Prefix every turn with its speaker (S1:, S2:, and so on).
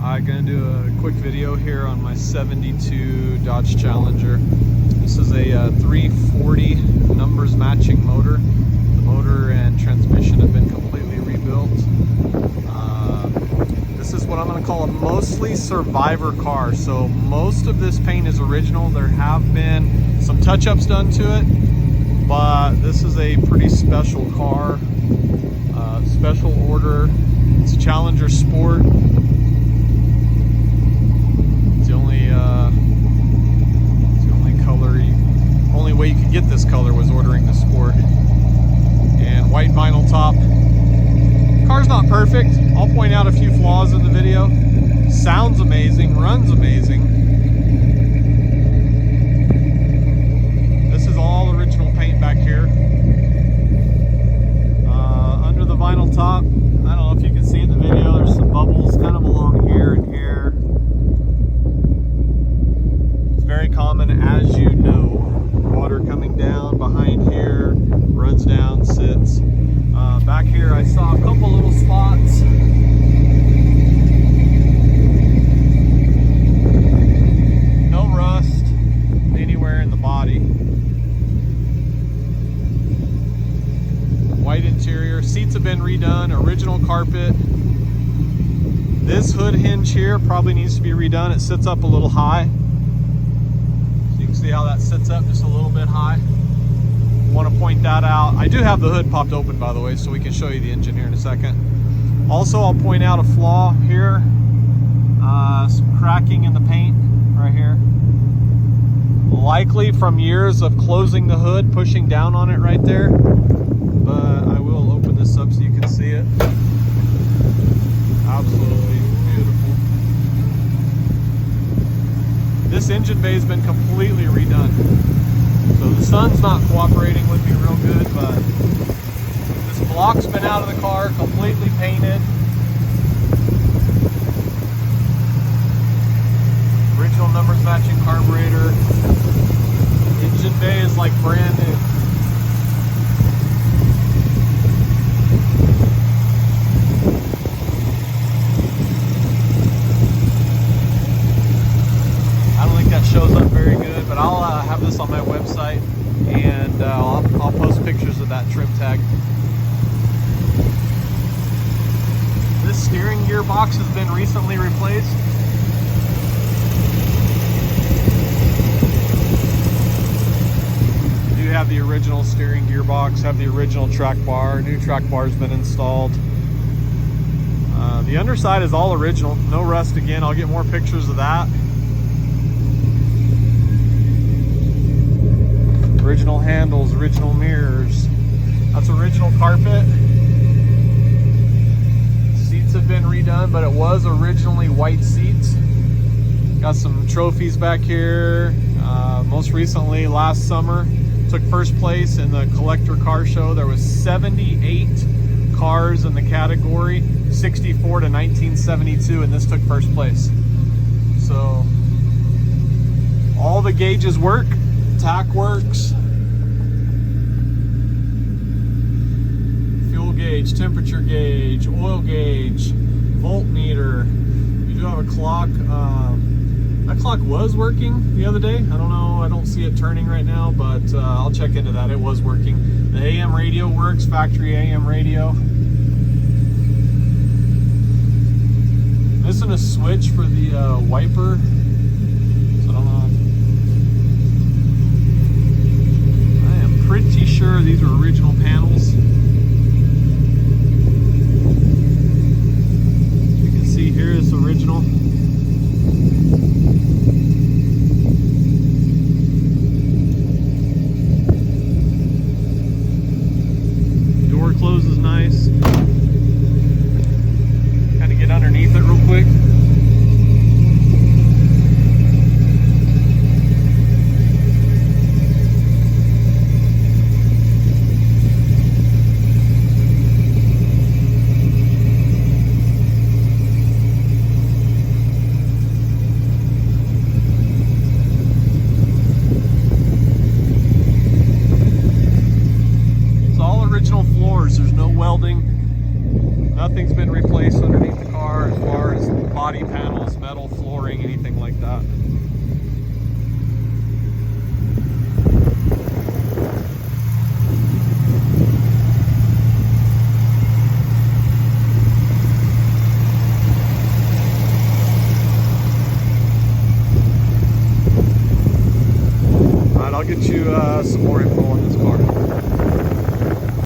S1: I'm gonna do a quick video here on my 72 Dodge Challenger. This is a 340 numbers matching motor. The motor and transmission have been completely rebuilt. This is what I'm gonna call a mostly survivor car. So most of this paint is original. There have been some touch-ups done to it, but this is a pretty special car. Special order. It's a Challenger Sport. It's the only color, only way you could get this color was ordering the Sport. And white vinyl top. Car's not perfect. I'll point out a few flaws in the video. Sounds amazing, runs amazing. This is all original paint back here. Under the vinyl top, I don't know if you can see in the video, there's some bubbles kind of along here and here. It's very common, as you know. Water coming down behind here, runs down, sits. Back here I saw a couple little spots. No rust anywhere in the body. White interior, seats have been redone, original carpet. This hood hinge here probably needs to be redone. It sits up a little high. So you can see how that sits up just a little bit high. Want to point that out. I do have the hood popped open, by the way, so we can show you the engine here in a second. Also, I'll point out a flaw here. Some cracking in the paint right here. Likely from years of closing the hood, pushing down on it right there. But I will open this up so you can see it. Absolutely beautiful. This engine bay has been completely redone. So the sun's not cooperating with me real good, but this block's been out of the car, completely painted. Original numbers matching carburetor. Engine bay is like brand new. Shows up very good, but I'll have this on my website, and I'll post pictures of that trim tag. This steering gearbox has been recently replaced. I do have the original steering gearbox, have the original track bar. New track bar has been installed. The underside is all original, no rust again. I'll get more pictures of that. Original handles, original mirrors. That's original carpet. Seats have been redone, but it was originally white seats. Got some trophies back here. Most recently, last summer, took first place in the collector car show. There was 78 cars in the category, 64 to 1972, and this took first place. So all the gauges work. Tach works. Fuel gauge, temperature gauge, oil gauge, voltmeter. You do have a clock. That clock was working the other day. I don't know, I don't see it turning right now, but I'll check into that. It was working. The AM radio works, factory AM radio. Missing a switch for the wiper. So I don't know. Pretty sure these are original panels. You can see here it's original. Door closes nice. Kind of get underneath it real quick. There's no welding. Nothing's been replaced underneath the car as far as body panels. metal flooring, anything like that. Alright, I'll get you some more info on this car.